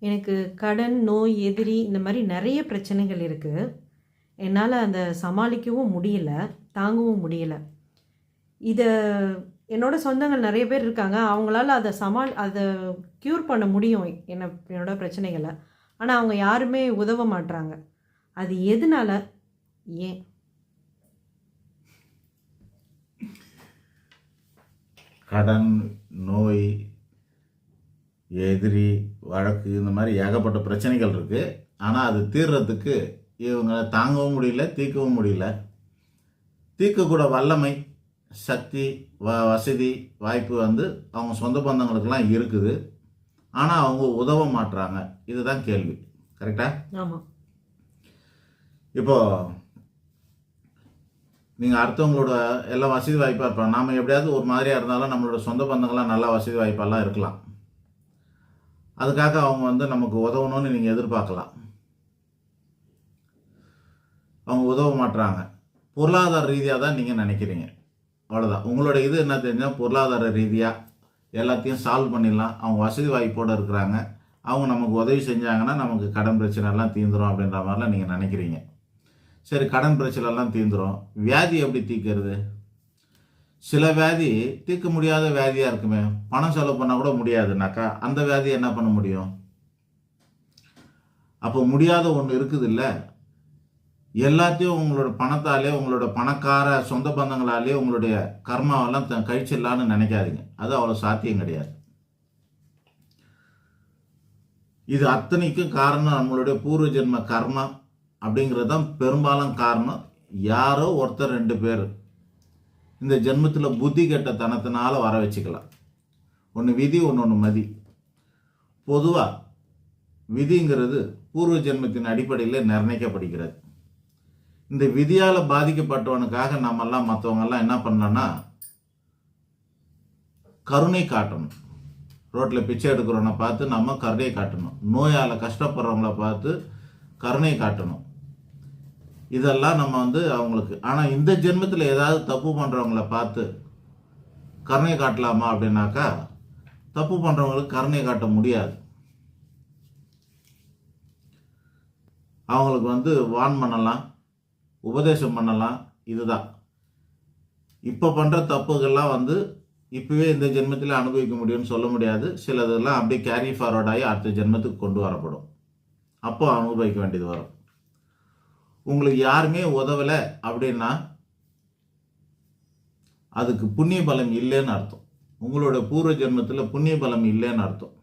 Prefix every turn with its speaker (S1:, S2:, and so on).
S1: எனக்கு கடன், நோய், எதிரி இந்த மாரி நெறைய பிரச்சனைகள் இருக்கு. என்னால அத சமாளிக்கவும் முடியல, தாங்கவும் முடியல. இத என்னோட சொந்தங்கள் நெறைய பேர் இருக்காங்க. அவங்களால அத க்யூர் பண்ண முடியும் என்னோட பிரச்சனைகள. ஆனா அவங்க யாருமே உதவ மாட்றாங்க. அது எதுனால? ஏன்?
S2: கடன், நோய், எதிரி, வழக்கு இந்த மாதிரி ஏகப்பட்ட பிரச்சனைகள் இருக்குது. ஆனால் அது தீர்றதுக்கு இவங்க தாங்கவும் முடியல, தீர்க்கவும் முடியல. தீர்க்கக்கூட வல்லமை, சக்தி, வசதி, வாய்ப்பு அவங்க சொந்த பந்தங்களுக்கெல்லாம் இருக்குது. ஆனால் அவங்க உதவ மாட்டுறாங்க. இதுதான் கேள்வி. கரெக்டா?
S1: ஆமாம்.
S2: இப்போ நீங்கள் அடுத்தவங்களோட எல்லாம் வசதி வாய்ப்பாக இருப்பாங்க. நாம் எப்படியாவது ஒரு மாதிரியாக இருந்தாலும் நம்மளோட சொந்த பந்தங்கள்லாம் நல்லா வசதி வாய்ப்பெல்லாம் இருக்கலாம். அதுக்காக அவங்க நமக்கு உதவணும்னு நீங்கள் எதிர்பார்க்கலாம். அவங்க உதவ மாட்டுறாங்க. பொருளாதார ரீதியாக தான் நீங்கள் நினைக்கிறீங்க. அவ்வளோதான். உங்களோட இது என்ன தெரிஞ்சால் பொருளாதார ரீதியாக எல்லாத்தையும் சால்வ் பண்ணிடலாம். அவங்க வசதி வாய்ப்போடு இருக்கிறாங்க. அவங்க நமக்கு உதவி செஞ்சாங்கன்னா நமக்கு கடன் பிரச்சனைலாம் தீர்ந்துடும் அப்படின்ற மாதிரிலாம் நீங்கள் நினைக்கிறீங்க. சரி, கடன் பிரச்சனைலாம் தீர்ந்துடும். வியாதி எப்படி தீர்க்கிறது? சில வியாதி தீர்க்க முடியாத வியாதியாக இருக்குமே, பணம் செலவு பண்ணால் கூட முடியாதுனாக்கா அந்த வியாதியை என்ன பண்ண முடியும்? அப்போ முடியாத ஒன்று இருக்குது இல்லை. எல்லாத்தையும் உங்களோட பணத்தாலே, உங்களோட பணக்கார சொந்த பந்தங்களாலே உங்களுடைய கர்மாவெல்லாம் கழிச்சிடலான்னு நினைக்காதீங்க. அது அவ்வளோ சாத்தியம் கிடையாது. இது அத்தனைக்கும் காரணம் நம்மளுடைய பூர்வ ஜென்ம கர்மா அப்படிங்கிறது தான் பெரும்பாலும் காரணம். யாரோ ஒருத்தர் 2 பேர் இந்த ஜென்மத்தில் புத்தி கெட்ட தனத்தினால வர வச்சுக்கலாம். ஒன்று விதி, ஒன்று மதி. பொதுவாக விதிங்கிறது பூர்வ ஜென்மத்தின் அடிப்படையில் நிர்ணயிக்கப்படுகிறது. இந்த விதியால் பாதிக்கப்பட்டவனுக்காக நம்மெல்லாம் மற்றவங்கெல்லாம் என்ன பண்ணலான்னா கருணை காட்டணும். ரோட்டில் பிச்சை எடுக்கிறவனை பார்த்து நம்ம கருணை காட்டணும். நோயால் கஷ்டப்படுறவங்கள பார்த்து கருணை காட்டணும். இதெல்லாம் நம்ம அவங்களுக்கு. ஆனால் இந்த ஜென்மத்தில் ஏதாவது தப்பு பண்ணுறவங்கள பார்த்து கருணை காட்டலாமா அப்படின்னாக்கா தப்பு பண்ணுறவங்களுக்கு கருணை காட்ட முடியாது. அவங்களுக்கு வான் பண்ணலாம், உபதேசம் பண்ணலாம். இதுதான் இப்போ பண்ணுற தப்புகள்லாம் இப்போவே இந்த ஜென்மத்தில் அனுபவிக்க முடியும்னு சொல்ல முடியாது. சிலதெல்லாம் அப்படியே கேரி ஃபார்வர்ட் ஆகி அடுத்த ஜென்மத்துக்கு கொண்டு வரப்படும். அப்போ அனுபவிக்க வேண்டியது வரும். உங்களுக்கு யாருமே உதவலை அப்படின்னா அதுக்கு புண்ணிய பலம் இல்லைன்னு அர்த்தம். உங்களோட பூர்வ ஜென்மத்தில் புண்ணிய பலம் இல்லைன்னு அர்த்தம்.